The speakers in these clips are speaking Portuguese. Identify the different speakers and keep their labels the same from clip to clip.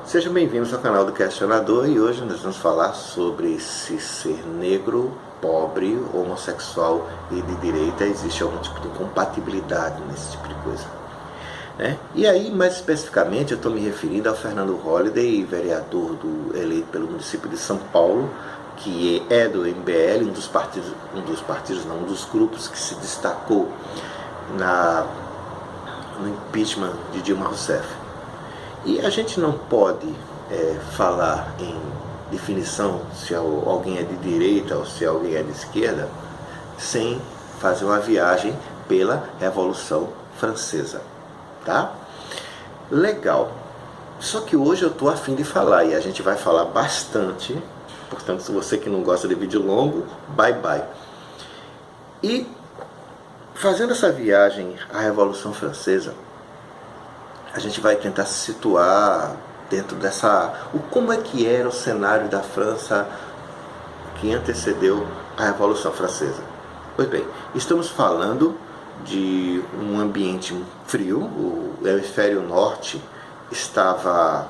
Speaker 1: Sejam bem-vindos ao canal do Questionador e hoje nós vamos falar sobre se ser negro, pobre, homossexual e de direita existe algum tipo de compatibilidade nesse tipo de coisa. E aí, mais especificamente, eu estou me referindo ao Fernando Holliday, vereador eleito pelo município de São Paulo, que é do MBL, um dos grupos que se destacou no impeachment de Dilma Rousseff. E a gente não pode falar em definição se alguém é de direita ou se alguém é de esquerda sem fazer uma viagem pela Revolução Francesa, tá? Legal. Só que hoje eu estou a fim de falar e a gente vai falar bastante. Portanto, se você que não gosta de vídeo longo, bye bye. E fazendo essa viagem à Revolução Francesa, a gente vai tentar se situar dentro como é que era o cenário da França que antecedeu a Revolução Francesa. Pois bem, estamos falando de um ambiente frio. O hemisfério norte estava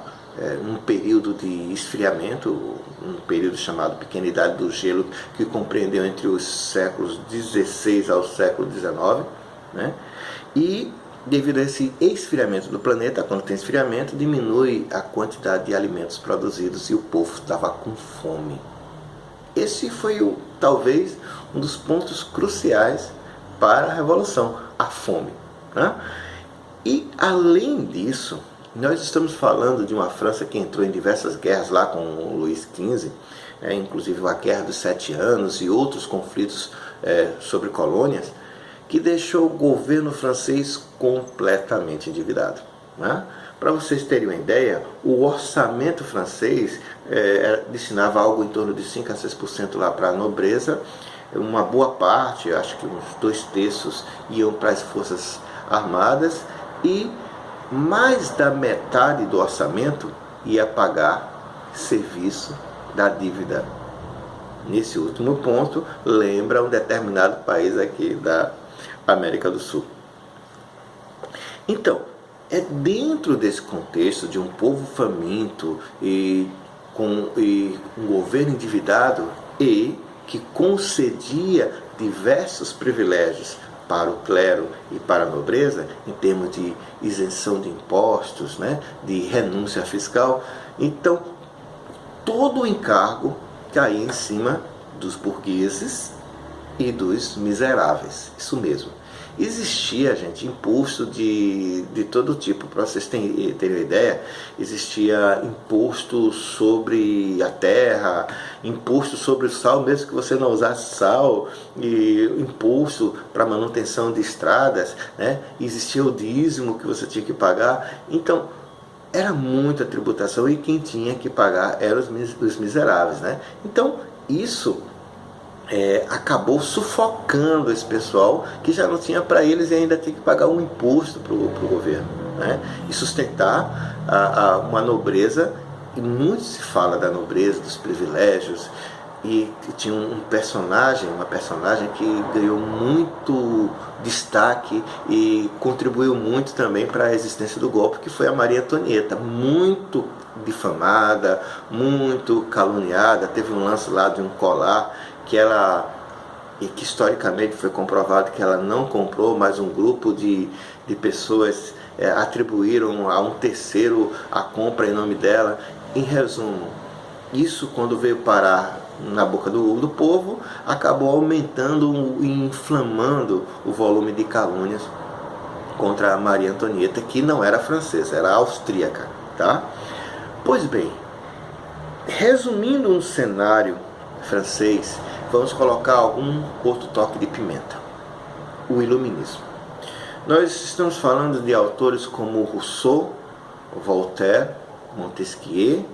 Speaker 1: num período de esfriamento, um período chamado Pequena Idade do Gelo, que compreendeu entre os séculos XVI ao século XIX, E devido a esse esfriamento do planeta, quando tem esfriamento, diminui a quantidade de alimentos produzidos e o povo estava com fome. Esse foi talvez um dos pontos cruciais para a Revolução, a fome. E além disso, nós estamos falando de uma França que entrou em diversas guerras lá com o Luís XV, inclusive a Guerra dos 7 Anos e outros conflitos sobre colônias, que deixou o governo francês completamente endividado. Para vocês terem uma ideia, o orçamento francês destinava algo em torno de 5 a 6% lá para a nobreza, uma boa parte, acho que uns 2/3 iam para as forças armadas e mais da metade do orçamento ia pagar serviço da dívida. Nesse último ponto, lembra um determinado país aqui da América do Sul. Então, é dentro desse contexto de um povo faminto e com um governo endividado e que concedia diversos privilégios para o clero e para a nobreza, em termos de isenção de impostos, de renúncia fiscal. Então, todo o encargo caía em cima dos burgueses e dos miseráveis. Isso mesmo. Existia, gente, imposto de todo tipo. Para vocês terem uma ideia, existia imposto sobre a terra, imposto sobre o sal, mesmo que você não usasse sal, e imposto para manutenção de estradas, existia o dízimo que você tinha que pagar. Então, era muita tributação e quem tinha que pagar eram os miseráveis. Então, isso acabou sufocando esse pessoal que já não tinha para eles e ainda tinha que pagar um imposto para o governo, e sustentar uma nobreza. E muito se fala da nobreza, dos privilégios, e tinha uma personagem que ganhou muito destaque e contribuiu muito também para a existência do golpe, que foi a Maria Antonieta, muito difamada, muito caluniada. Teve um lance lá de um colar que historicamente foi comprovado que ela não comprou, mas um grupo de pessoas atribuíram a um terceiro a compra em nome dela. Em resumo, isso, quando veio parar na boca do povo, acabou aumentando e inflamando o volume de calúnias contra a Maria Antonieta, que não era francesa, era austríaca, tá? Pois bem, resumindo um cenário francês, vamos colocar um outro toque de pimenta: o iluminismo. Nós estamos falando de autores como Rousseau, Voltaire, Montesquieu,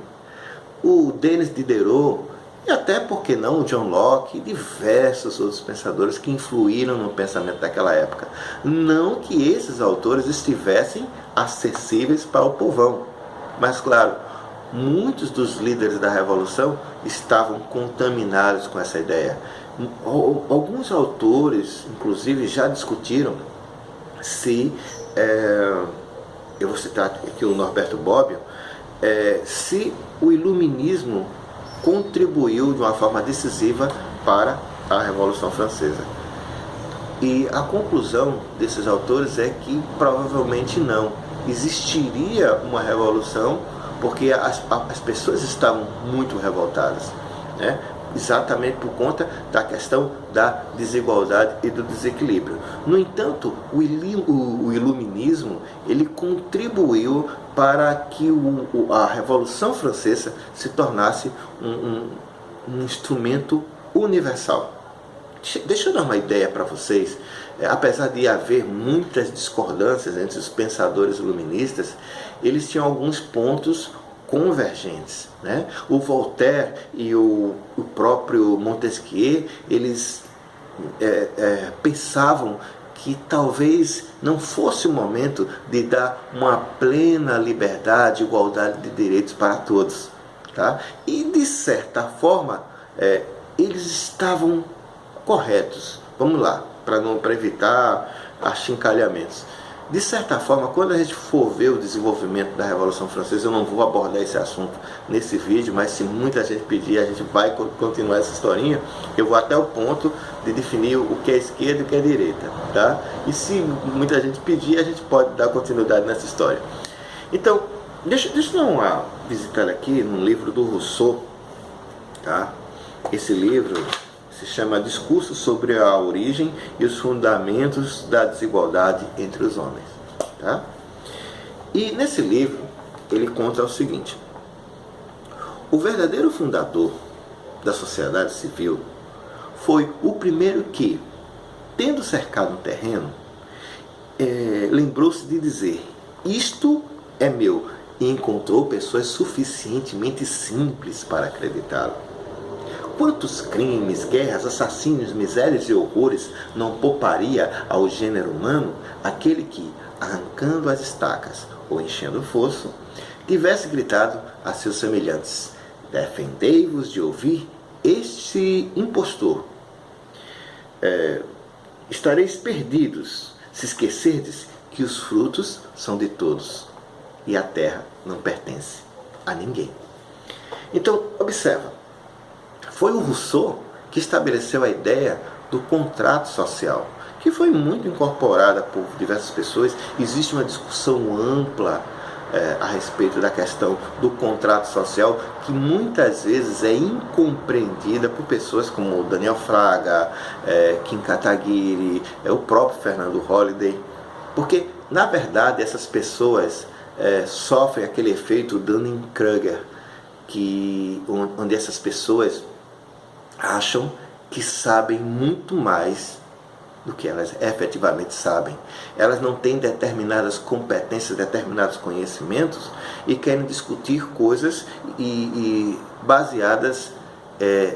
Speaker 1: o Denis Diderot e até, por que não, o John Locke e diversos outros pensadores que influíram no pensamento daquela época. Não que esses autores estivessem acessíveis para o povão, mas claro, muitos dos líderes da Revolução estavam contaminados com essa ideia. Alguns autores, inclusive, já discutiram se, eu vou citar aqui o Norberto Bobbio, se o iluminismo contribuiu de uma forma decisiva para a Revolução Francesa. E a conclusão desses autores é que provavelmente não existiria uma revolução, porque as pessoas estavam muito revoltadas, né? Exatamente por conta da questão da desigualdade e do desequilíbrio. No entanto, o iluminismo ele contribuiu para que a Revolução Francesa se tornasse um instrumento universal. Deixa eu dar uma ideia para vocês. Apesar de haver muitas discordâncias entre os pensadores iluministas, eles tinham alguns pontos convergentes, né? O Voltaire e o próprio Montesquieu, eles pensavam que talvez não fosse o momento de dar uma plena liberdade, igualdade de direitos para todos, tá? E de certa forma eles estavam corretos. Vamos lá, para evitar achincalhamentos. De certa forma, quando a gente for ver o desenvolvimento da Revolução Francesa, eu não vou abordar esse assunto nesse vídeo, mas se muita gente pedir, a gente vai continuar essa historinha. Eu vou até o ponto de definir o que é esquerda e o que é direita, tá? E se muita gente pedir, a gente pode dar continuidade nessa história. Então, deixa eu dar uma visitada aqui no livro do Rousseau, tá? Esse livro se chama Discurso sobre a Origem e os Fundamentos da Desigualdade entre os Homens. Tá? E nesse livro ele conta o seguinte: o verdadeiro fundador da sociedade civil foi o primeiro que, tendo cercado um terreno, lembrou-se de dizer: isto é meu, e encontrou pessoas suficientemente simples para acreditá-lo. Quantos crimes, guerras, assassínios, misérias e horrores não pouparia ao gênero humano aquele que, arrancando as estacas ou enchendo o fosso, tivesse gritado a seus semelhantes: defendei-vos de ouvir este impostor. Estareis perdidos se esquecerdes que os frutos são de todos e a terra não pertence a ninguém. Então, observa. Foi o Rousseau que estabeleceu a ideia do contrato social, que foi muito incorporada por diversas pessoas. Existe uma discussão ampla a respeito da questão do contrato social, que muitas vezes é incompreendida por pessoas como Daniel Fraga, Kim Kataguiri, o próprio Fernando Holliday, porque, na verdade, essas pessoas sofrem aquele efeito Dunning-Kruger, onde essas pessoas acham que sabem muito mais do que elas efetivamente sabem. Elas não têm determinadas competências, determinados conhecimentos e querem discutir coisas baseadas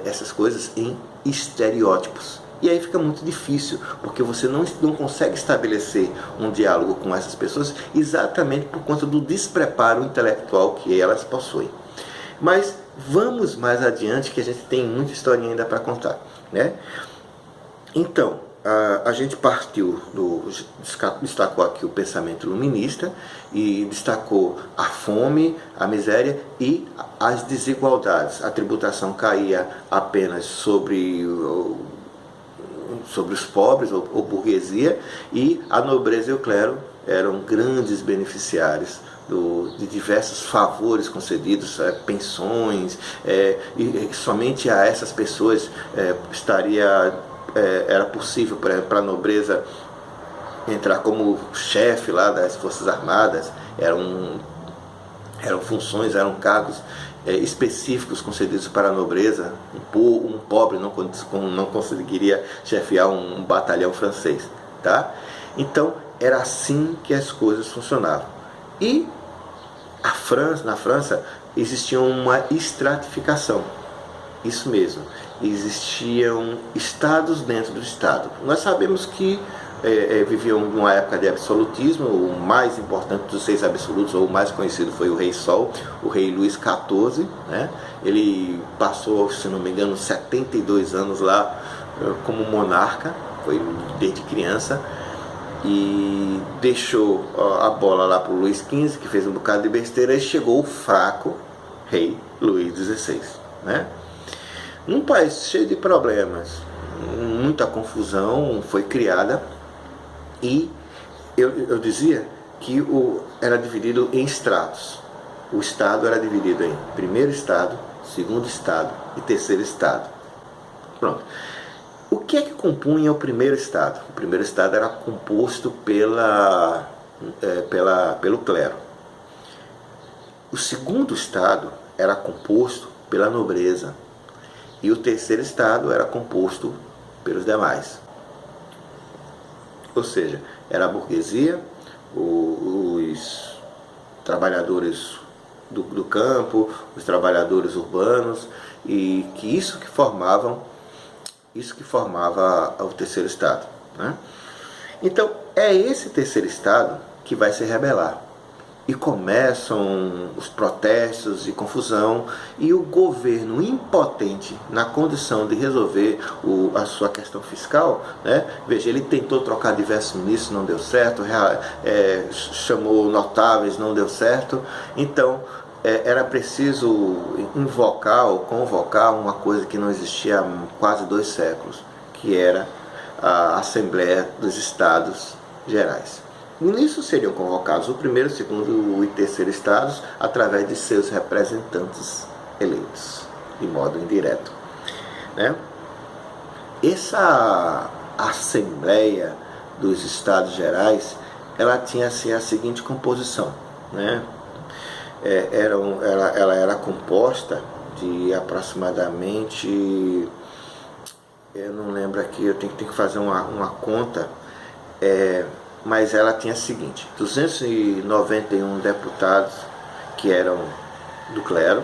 Speaker 1: essas coisas em estereótipos. E aí fica muito difícil, porque você não consegue estabelecer um diálogo com essas pessoas exatamente por conta do despreparo intelectual que elas possuem. Mas vamos mais adiante, que a gente tem muita historinha ainda para contar, né? Então, a gente destacou aqui o pensamento iluminista e destacou a fome, a miséria e as desigualdades. A tributação caía apenas sobre os pobres ou burguesia, e a nobreza e o clero eram grandes beneficiários de diversos favores concedidos, pensões, e somente a essas pessoas era possível para a nobreza entrar como chefe lá das Forças Armadas. Eram funções, eram cargos específicos concedidos para a nobreza. Um pobre não conseguiria chefiar um batalhão francês, tá? Então era assim que as coisas funcionavam. E na França existia uma estratificação. Isso mesmo, existiam estados dentro do estado. Nós sabemos que viviam numa época de absolutismo. O mais importante dos 6 absolutos, ou o mais conhecido, foi o Rei Sol, o rei Luís XIV, né? Ele passou, se não me engano, 72 anos lá como monarca, foi desde criança. e deixou a bola lá para o Luís XV, que fez um bocado de besteira, e chegou o fraco rei Luís XVI, né? Num país cheio de problemas, muita confusão foi criada, e eu dizia que era dividido em estratos. O Estado era dividido em primeiro Estado, segundo Estado e terceiro Estado. Pronto. O que é que compunha o primeiro Estado? O primeiro Estado era composto pelo clero. O segundo Estado era composto pela nobreza. E o terceiro Estado era composto pelos demais. Ou seja, era a burguesia, os trabalhadores do campo, os trabalhadores urbanos, e que isso que formava o terceiro Estado, né? Então é esse terceiro Estado que vai se rebelar, e começam os protestos e confusão, e o governo impotente na condição de resolver a sua questão fiscal, né? Veja, ele tentou trocar diversos ministros, não deu certo, chamou notáveis, não deu certo. Então era preciso invocar ou convocar uma coisa que não existia há quase 2 séculos, que era a Assembleia dos Estados Gerais. Nisso seriam convocados o primeiro, segundo e terceiro estados através de seus representantes eleitos, de modo indireto, né? Essa Assembleia dos Estados Gerais, ela tinha assim, a seguinte composição, né? Ela era composta de aproximadamente, eu não lembro aqui, eu tenho que fazer uma conta, mas ela tinha o seguinte: 291 deputados que eram do clero,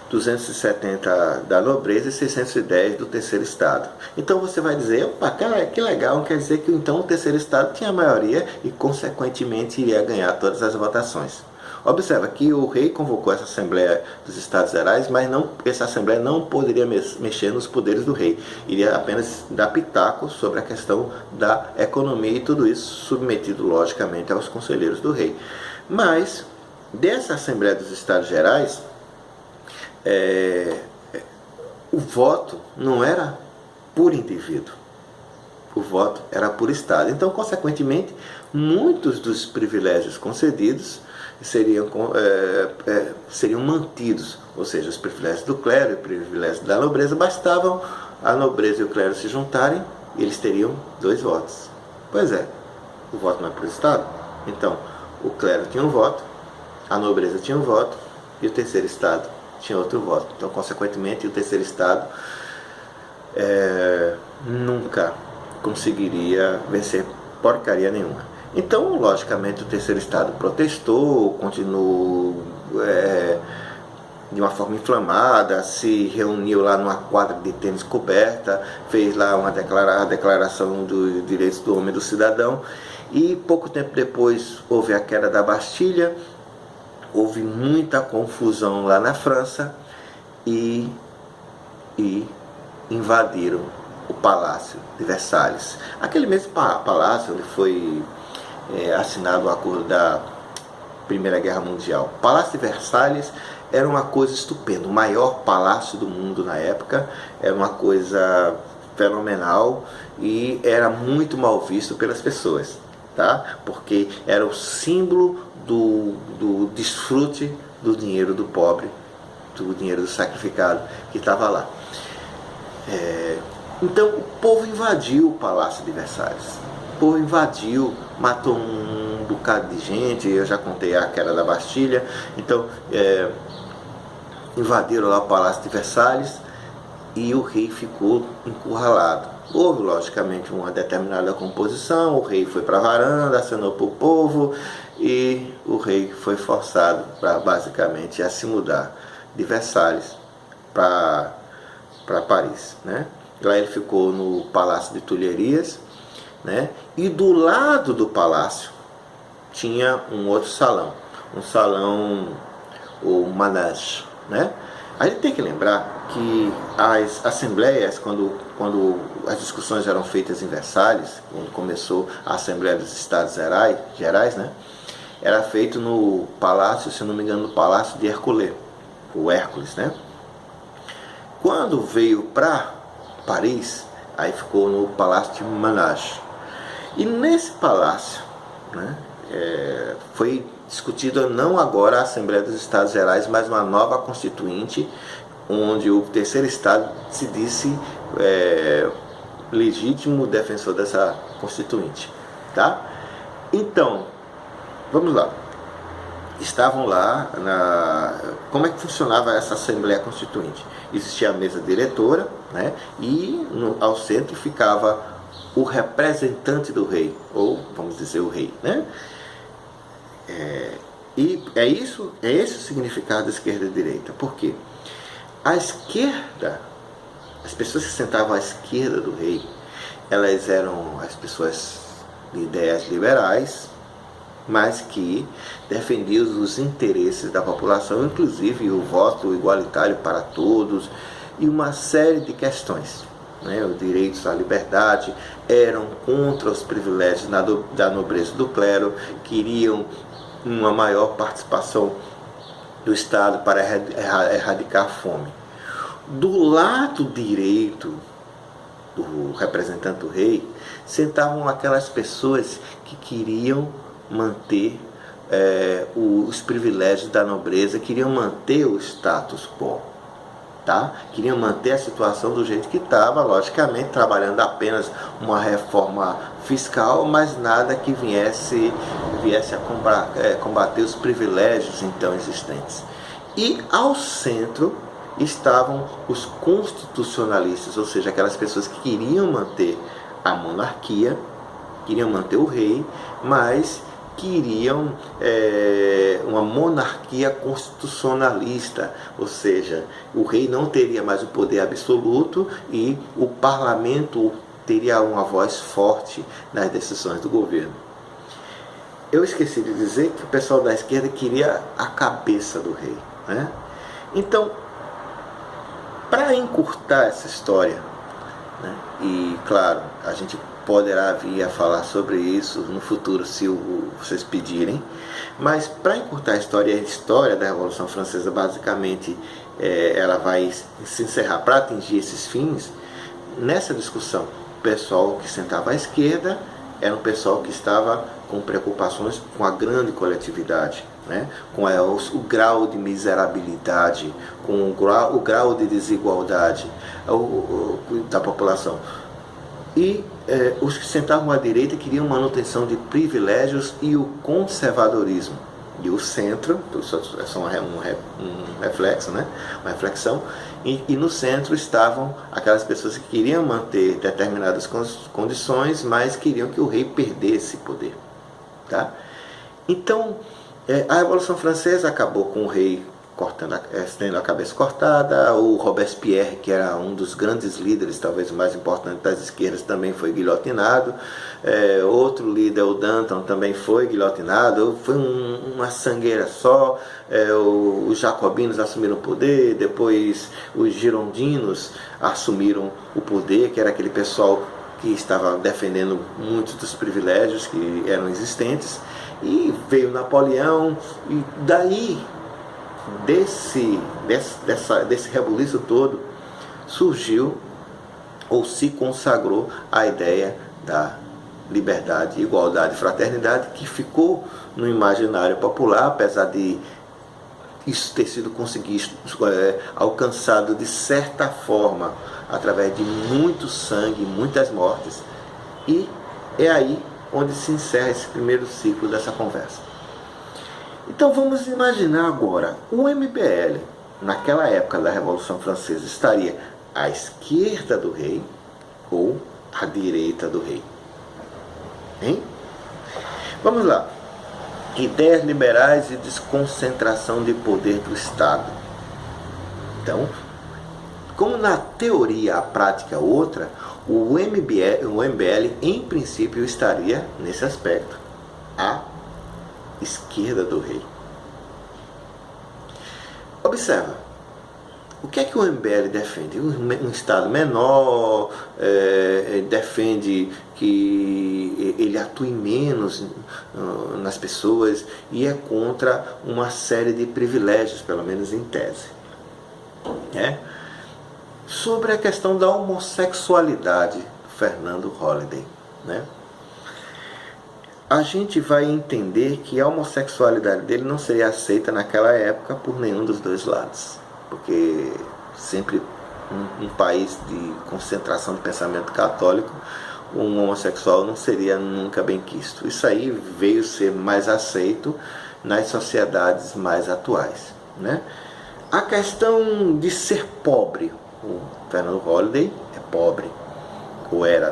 Speaker 1: 270 da nobreza e 610 do terceiro Estado. Então você vai dizer, opa, que legal, quer dizer que então o terceiro Estado tinha a maioria e consequentemente iria ganhar todas as votações. Observa que o rei convocou essa Assembleia dos Estados Gerais, mas essa Assembleia não poderia mexer nos poderes do rei. Iria apenas dar pitaco sobre a questão da economia, e tudo isso submetido, logicamente, aos conselheiros do rei. Mas, dessa Assembleia dos Estados Gerais, o voto não era por indivíduo. O voto era por Estado. Então, consequentemente, muitos dos privilégios concedidos seriam mantidos, ou seja, os privilégios do clero e os privilégios da nobreza, bastavam a nobreza e o clero se juntarem e eles teriam 2 votos. Pois é, o voto não é por Estado, então o clero tinha um voto, a nobreza tinha um voto e o terceiro Estado tinha outro voto. Então, consequentemente, o terceiro Estado nunca conseguiria vencer porcaria nenhuma. Então, logicamente, o terceiro Estado protestou, continuou de uma forma inflamada, se reuniu lá numa quadra de tênis coberta, fez lá a declaração dos direitos do homem e do cidadão, e pouco tempo depois houve a queda da Bastilha, houve muita confusão lá na França, e invadiram o Palácio de Versalhes. Aquele mesmo palácio onde foi assinado o acordo da Primeira Guerra Mundial. O Palácio de Versalhes era uma coisa estupenda, o maior palácio do mundo na época, era uma coisa fenomenal e era muito mal visto pelas pessoas, tá? Porque era o símbolo do desfrute do dinheiro do pobre, do dinheiro do sacrificado que estava lá. Então o povo invadiu o Palácio de Versalhes. O povo invadiu, matou um bocado de gente, eu já contei a queda da Bastilha. Então invadiram lá o Palácio de Versalhes e o rei ficou encurralado. Houve, logicamente, uma determinada composição, o rei foi para a varanda, acenou para o povo e o rei foi forçado basicamente a se mudar de Versalhes para Paris, né? Lá ele ficou no Palácio de Tulherias, né? E do lado do palácio tinha um outro salão, o Manage, né? A gente tem que lembrar que as assembleias, quando quando as discussões eram feitas em Versalhes, quando começou a Assembleia dos Estados Gerais, né? Era feito no palácio, se não me engano, no Palácio de Hércules, o Hércules, né? Quando veio para Paris, aí ficou no Palácio de Manage. E nesse palácio, né, foi discutida não agora a Assembleia dos Estados Gerais, mas uma nova constituinte, onde o terceiro estado se disse legítimo defensor dessa constituinte, tá? Então, vamos lá. Estavam lá como é que funcionava essa Assembleia Constituinte? Existia a mesa diretora, né? E ao centro ficava o representante do rei, ou vamos dizer o rei, né? E esse o significado da esquerda e direita. Por quê? A esquerda, as pessoas que sentavam à esquerda do rei, elas eram as pessoas de ideias liberais, mas que defendiam os interesses da população, inclusive o voto igualitário para todos e uma série de questões, né? Os direitos à liberdade, eram contra os privilégios da nobreza do clero, queriam uma maior participação do Estado para erradicar a fome. Do lado direito do representante do rei, sentavam aquelas pessoas que queriam manter os privilégios da nobreza, queriam manter o status quo, tá? Queriam manter a situação do jeito que estava, logicamente trabalhando apenas uma reforma fiscal, mas nada que viesse a combater os privilégios então existentes. E ao centro estavam os constitucionalistas, ou seja, aquelas pessoas que queriam manter a monarquia, queriam manter o rei, mas queriam uma monarquia constitucionalista, ou seja, o rei não teria mais o poder absoluto e o parlamento teria uma voz forte nas decisões do governo. Eu esqueci de dizer que o pessoal da esquerda queria a cabeça do rei, né? Então, para encurtar essa história, né, e claro, a gente poderá vir a falar sobre isso no futuro se vocês pedirem, mas para encurtar a história da Revolução Francesa, basicamente ela vai se encerrar para atingir esses fins. Nessa discussão, o pessoal que sentava à esquerda era um pessoal que estava com preocupações com a grande coletividade, né? Com o grau de miserabilidade, com o grau de desigualdade da população. E os que sentavam à direita queriam manutenção de privilégios e o conservadorismo. E o centro, é só um reflexo, né? Uma reflexão, e no centro estavam aquelas pessoas que queriam manter determinadas condições, mas queriam que o rei perdesse poder, tá? Então, a Revolução Francesa acabou com o rei tendo a cabeça cortada. O Robespierre, que era um dos grandes líderes, talvez o mais importante das esquerdas, também foi guilhotinado. Outro líder, o Danton, também foi guilhotinado. Foi uma sangueira só. Os jacobinos assumiram o poder, depois os girondinos assumiram o poder, que era aquele pessoal que estava defendendo muitos dos privilégios que eram existentes. E veio Napoleão, e daí desse rebuliço todo surgiu ou se consagrou a ideia da liberdade, igualdade e fraternidade, que ficou no imaginário popular, apesar de isso ter sido alcançado de certa forma através de muito sangue, muitas mortes. E é aí onde se encerra esse primeiro ciclo dessa conversa. Então vamos imaginar agora, o MBL, naquela época da Revolução Francesa, estaria à esquerda do rei ou à direita do rei? Hein? Vamos lá. Ideias liberais e desconcentração de poder do Estado. Então, como na teoria a prática é outra, o MBL em princípio estaria nesse aspecto, à esquerda do rei. Observa, O que é que o MBL defende? Um Estado menor, defende que ele atue menos nas pessoas e é contra uma série de privilégios, pelo menos em tese. Sobre a questão da homossexualidade do Fernando Holliday, a gente vai entender que a homossexualidade dele não seria aceita naquela época por nenhum dos dois lados, porque sempre um país de concentração de pensamento católico, um homossexual não seria nunca bem quisto. Isso aí veio ser mais aceito nas sociedades mais atuais. A questão de ser pobre, o Fernando Holliday é pobre, ou era,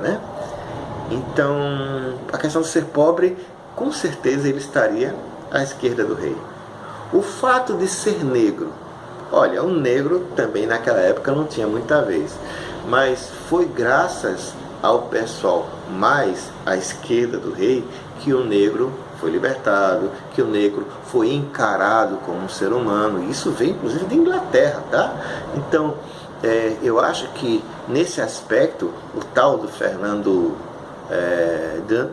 Speaker 1: Então, a questão de ser pobre, com certeza ele estaria à esquerda do rei. O fato de ser negro, olha, o negro também naquela época não tinha muita vez, mas foi graças ao pessoal mais à esquerda do rei que o negro foi libertado, que o negro foi encarado como um ser humano. Isso veio inclusive da Inglaterra, tá? Então, eu acho que nesse aspecto, o tal do Fernando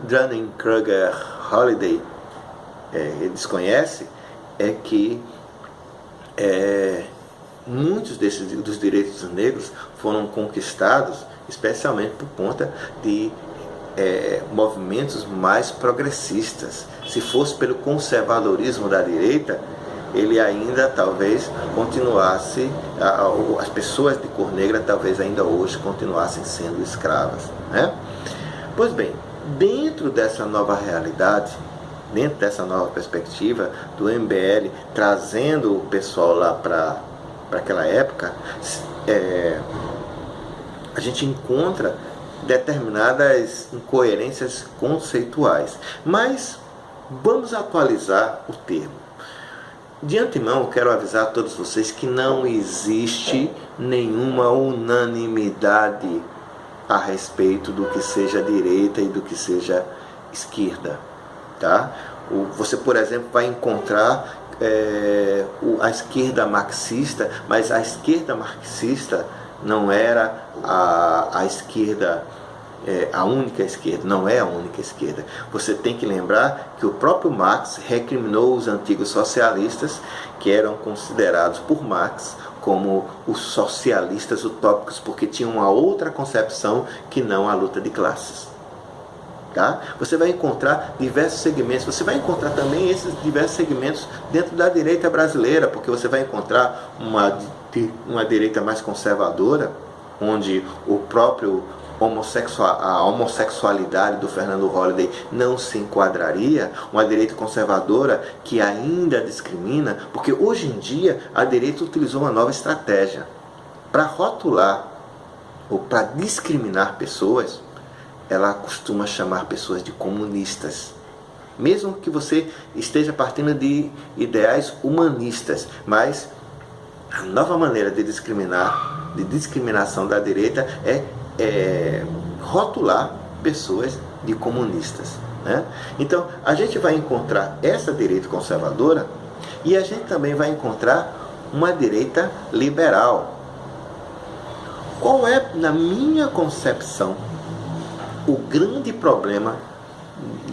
Speaker 1: Dunning-Kruger Holliday ele desconhece, é que muitos dos direitos dos negros foram conquistados especialmente por conta de movimentos mais progressistas. Se fosse pelo conservadorismo da direita, ele ainda talvez continuasse, as pessoas de cor negra talvez ainda hoje continuassem sendo escravas. Pois bem, dentro dessa nova realidade, dentro dessa nova perspectiva do MBL, trazendo o pessoal lá para aquela época, a gente encontra determinadas incoerências conceituais. Mas vamos atualizar o termo. De antemão, eu quero avisar a todos vocês que não existe nenhuma unanimidade a respeito do que seja direita e do que seja esquerda, tá? Você, por exemplo, vai encontrar a esquerda marxista, mas a esquerda marxista não era a esquerda, a única esquerda, não é a única esquerda. Você tem que lembrar que o próprio Marx recriminou os antigos socialistas, que eram considerados por Marx como os socialistas utópicos, porque tinham uma outra concepção que não a luta de classes. Tá? Você vai encontrar diversos segmentos, você vai encontrar também esses diversos segmentos dentro da direita brasileira, porque você vai encontrar uma direita mais conservadora, onde o próprio a homossexualidade do Fernando Holliday não se enquadraria, uma direita conservadora que ainda discrimina, porque hoje em dia a direita utilizou uma nova estratégia para rotular ou para discriminar pessoas. Ela costuma chamar pessoas de comunistas, mesmo que você esteja partindo de ideais humanistas, mas a nova maneira de discriminação da direita é rotular pessoas de comunistas. Então, a gente vai encontrar essa direita conservadora e a gente também vai encontrar uma direita liberal. Qual é, na minha concepção, o grande problema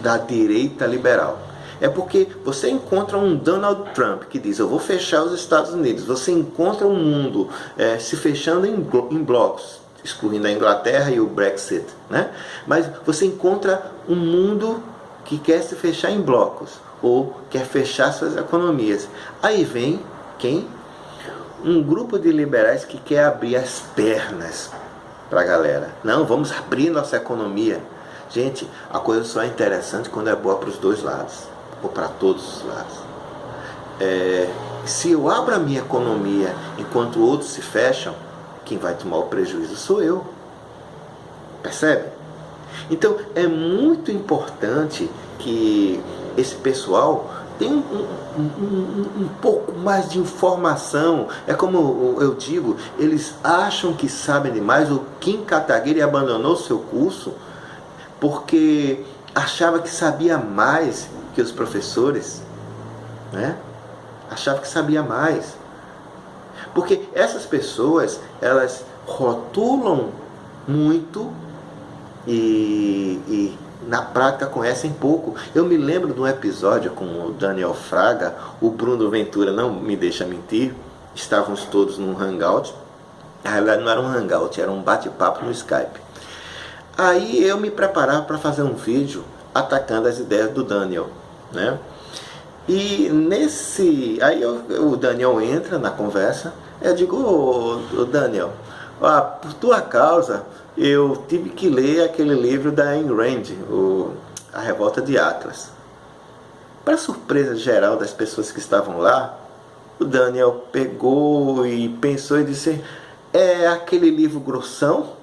Speaker 1: da direita liberal? É porque você encontra um Donald Trump que diz: eu vou fechar os Estados Unidos. Você encontra um mundo se fechando em blocos, excluindo a Inglaterra e o Brexit, Mas você encontra um mundo que quer se fechar em blocos ou quer fechar suas economias. Aí vem quem? Um grupo de liberais que quer abrir as pernas para a galera. Não, vamos abrir nossa economia. Gente, a coisa só é interessante quando é boa para os dois lados, ou para todos os lados. Se eu abro a minha economia enquanto outros se fecham, quem vai tomar o prejuízo sou eu. Percebe? Então é muito importante que esse pessoal tenha um pouco mais de informação. É como eu digo, eles acham que sabem demais. O Kim Kataguiri abandonou seu curso porque achava que sabia mais que os professores, achava que sabia mais. Porque essas pessoas, elas rotulam muito e na prática conhecem pouco. Eu me lembro de um episódio com o Daniel Fraga, o Bruno Ventura não me deixa mentir, estávamos todos num hangout. Na realidade não era um hangout, era um bate-papo no Skype. Aí eu me preparava para fazer um vídeo atacando as ideias do Daniel, né? E o Daniel entra na conversa. Eu digo: ô Daniel, por tua causa eu tive que ler aquele livro da Ayn Rand, A Revolta de Atlas. Para surpresa geral das pessoas que estavam lá, o Daniel pegou e pensou e disse: é aquele livro grossão?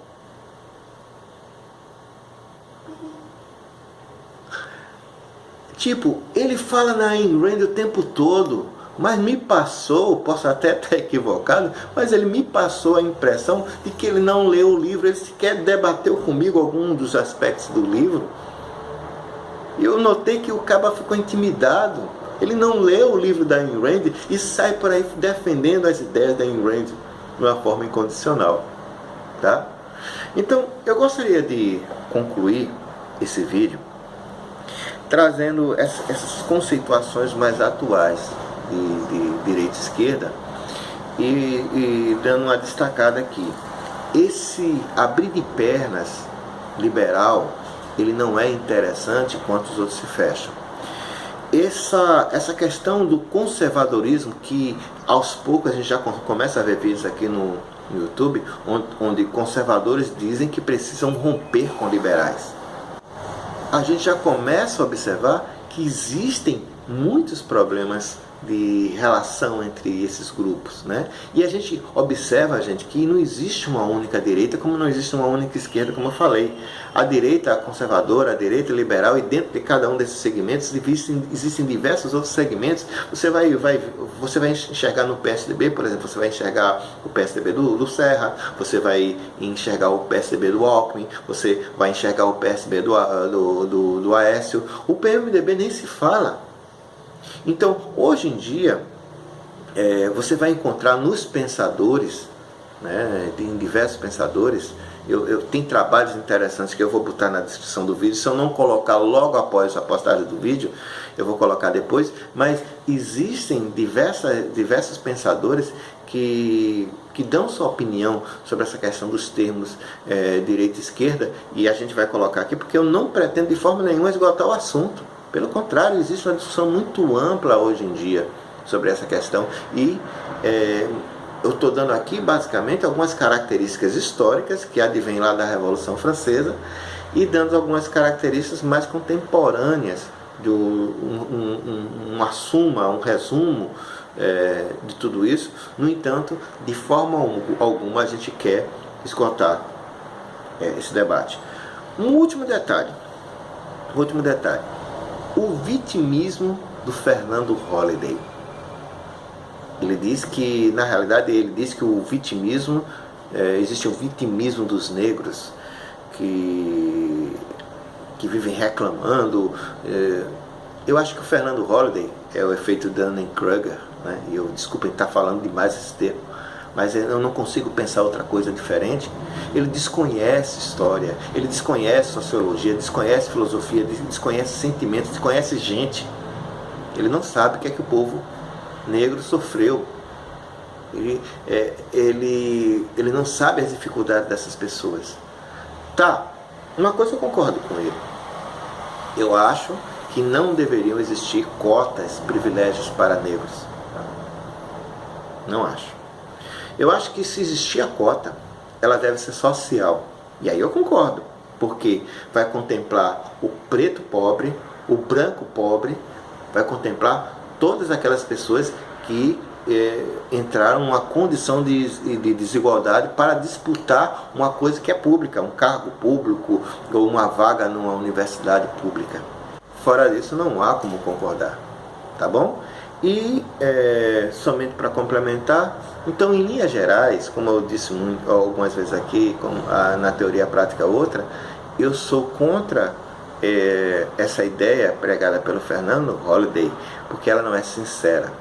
Speaker 1: Tipo, ele fala na Ayn Rand o tempo todo, mas me passou, posso até estar equivocado, mas ele me passou a impressão de que ele não leu o livro, ele sequer debateu comigo algum dos aspectos do livro. E eu notei que o cara ficou intimidado. Ele não leu o livro da Ayn Rand e sai por aí defendendo as ideias da Ayn Rand de uma forma incondicional. Tá? Então, eu gostaria de concluir esse vídeo trazendo essas conceituações mais atuais de direita e esquerda e dando uma destacada aqui. Esse abrir de pernas liberal, ele não é interessante enquanto os outros se fecham. Essa questão do conservadorismo, que aos poucos a gente já começa a ver vídeos aqui no YouTube, onde conservadores dizem que precisam romper com liberais. A gente já começa a observar que existem muitos problemas de relação entre esses grupos, né? E a gente observa, gente, que não existe uma única direita, como não existe uma única esquerda, como eu falei. A direita conservadora, a direita liberal, e dentro de cada um desses segmentos existem diversos outros segmentos. Você vai enxergar no PSDB, por exemplo, você vai enxergar o PSDB do Serra, você vai enxergar o PSDB do Alckmin, você vai enxergar o PSDB do Aécio. O PMDB nem se fala. Então, hoje em dia, você vai encontrar nos pensadores, né, em diversos pensadores, tem trabalhos interessantes que eu vou botar na descrição do vídeo. Se eu não colocar logo após a postagem do vídeo, eu vou colocar depois, mas existem diversos pensadores que dão sua opinião sobre essa questão dos termos direita e esquerda, e a gente vai colocar aqui porque eu não pretendo de forma nenhuma esgotar o assunto. Pelo contrário, existe uma discussão muito ampla hoje em dia sobre essa questão e eu estou dando aqui basicamente algumas características históricas que advêm lá da Revolução Francesa e dando algumas características mais contemporâneas, um resumo de tudo isso. No entanto, de forma alguma a gente quer esgotar esse debate. Um último detalhe. O vitimismo do Fernando Holliday. Ele diz que, na realidade, o vitimismo, existe o vitimismo dos negros que vivem reclamando. Eu acho que o Fernando Holliday é o efeito Dunning-Kruger, né? E eu, desculpem estar falando demais esse termo, mas eu não consigo pensar outra coisa diferente. Ele desconhece história, ele desconhece sociologia, desconhece filosofia, desconhece sentimentos, desconhece gente. Ele não sabe o que é que o povo negro sofreu. Ele não sabe as dificuldades dessas pessoas. Tá, uma coisa eu concordo com ele. Eu acho que não deveriam existir cotas, privilégios para negros. Não acho. Eu acho que se existir a cota, ela deve ser social. E aí eu concordo, porque vai contemplar o preto pobre, o branco pobre, vai contemplar todas aquelas pessoas que entraram numa condição de desigualdade para disputar uma coisa que é pública, um cargo público ou uma vaga numa universidade pública. Fora disso, não há como concordar, tá bom? E somente para complementar, então, em linhas gerais, como eu disse algumas vezes aqui, na teoria prática outra, eu sou contra essa ideia pregada pelo Fernando Holliday, porque ela não é sincera.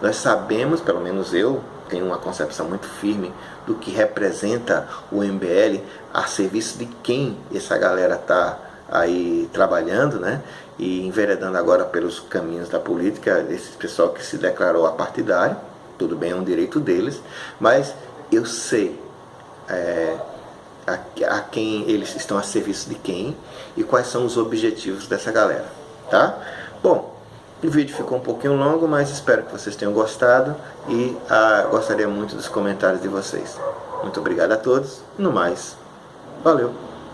Speaker 1: Nós sabemos, pelo menos eu tenho uma concepção muito firme do que representa o MBL, a serviço de quem essa galera está aí trabalhando, né? E enveredando agora pelos caminhos da política, esse pessoal que se declarou apartidário. Tudo bem, é um direito deles, mas eu sei a quem eles estão a serviço de quem e quais são os objetivos dessa galera, tá? Bom, o vídeo ficou um pouquinho longo, mas espero que vocês tenham gostado e gostaria muito dos comentários de vocês. Muito obrigado a todos, no mais, valeu!